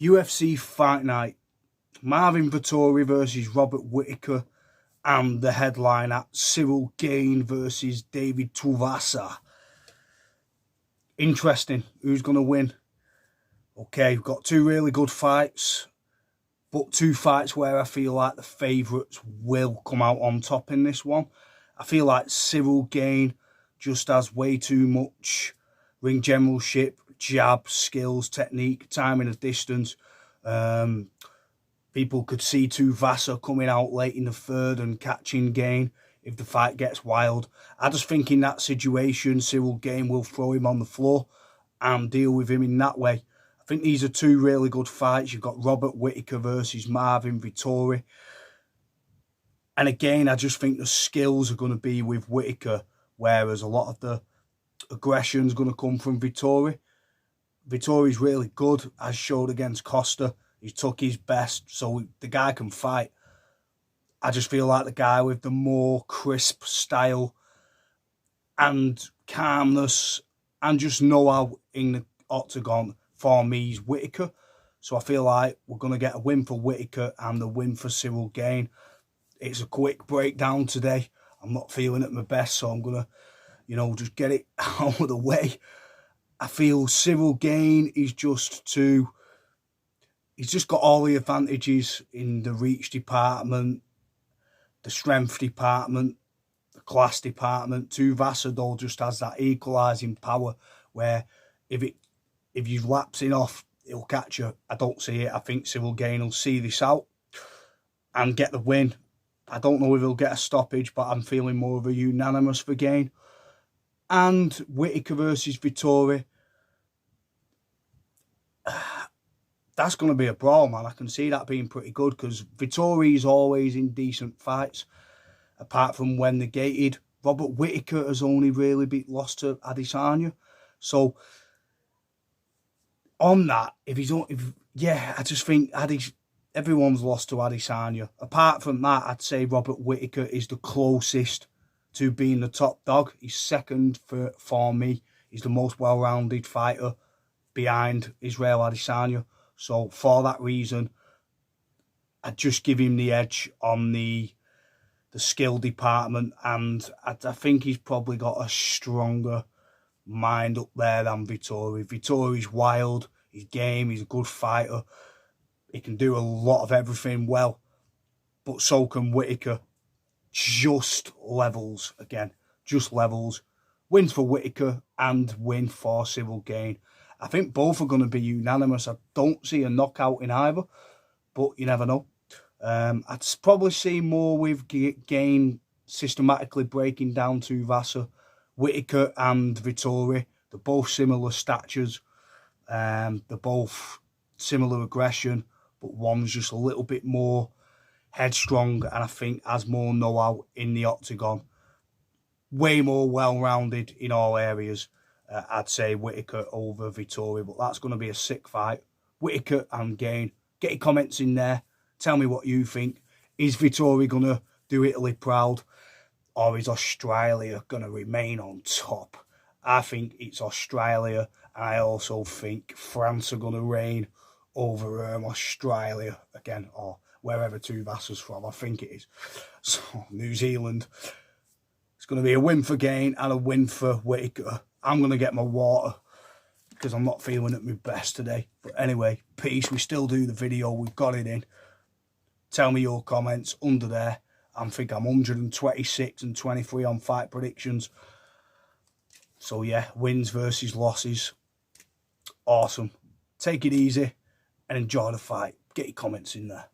UFC Fight Night. Marvin Vettori versus Robert Whittaker, and the headline at Cyril Gane versus David Tuivasa. Interesting. Who's going to win? Okay, we've got two really good fights, but two fights where I feel like the favourites will come out on top in this one. I feel like Cyril Gane just has way too much ring generalship, jab, skills, technique, timing of distance. People could see Tuivasa coming out late in the third and catching Gane if the fight gets wild. I just think in that situation, Cyril Gane will throw him on the floor and deal with him in that way. I think these are two really good fights. You've got Robert Whittaker versus Marvin Vettori. And again, I just think the skills are going to be with Whittaker, whereas a lot of the aggression is going to come from Vettori. Vettori's really good, as showed against Costa. He took his best, so the guy can fight. I just feel like the guy with the more crisp style and calmness and just know-how in the octagon for me is Whittaker. So I feel like we're going to get a win for Whittaker and a win for Cyril Gane. It's a quick breakdown today. I'm not feeling at my best, so I'm going to, just get it out of the way. I feel Cyril Gane is just too... He's just got all the advantages in the reach department, the strength department, the class department. Tuivasa, though, just has that equalising power where if you're lapsing off, he'll catch you. I don't see it. I think Cyril Gane will see this out and get the win. I don't know if he'll get a stoppage, but I'm feeling more of a unanimous for Gane. And Whittaker versus Vettori. That's going to be a brawl, man. I can see that being pretty good because Vettori is always in decent fights, apart from when negated. Robert Whittaker has only really been lost to Adesanya. So, on that, I just think everyone's lost to Adesanya. Apart from that, I'd say Robert Whittaker is the closest to being the top dog. He's second for me. He's the most well-rounded fighter behind Israel Adesanya. So for that reason, I'd just give him the edge on the skill department, and I think he's probably got a stronger mind up there than Vettori. Vittori's wild, he's game, he's a good fighter. He can do a lot of everything well, but so can Whittaker. Just levels again, just levels. Wins for Whittaker and win for Cyril Gane. I think both are going to be unanimous. I don't see a knockout in either, but you never know. I'd probably see more with Gane systematically breaking down Tuivasa. Whittaker and Vettori, they're both similar statures. They're both similar aggression, but one's just a little bit more headstrong and I think has more know-how in the octagon. Way more well-rounded in all areas. I'd say Whittaker over Vettori, but that's going to be a sick fight. Whittaker and Gane. Get your comments in there. Tell me what you think. Is Vettori going to do Italy proud? Or is Australia going to remain on top? I think it's Australia. And I also think France are going to reign over Australia again, or wherever Tuivasa's from. I think it is. So, New Zealand. It's going to be a win for Gane and a win for Whittaker. I'm going to get my water because I'm not feeling at my best today. But anyway, peace. We still do the video. We've got it in. Tell me your comments under there. I think I'm 126 and 23 on fight predictions. So yeah, wins versus losses. Awesome. Take it easy and enjoy the fight. Get your comments in there.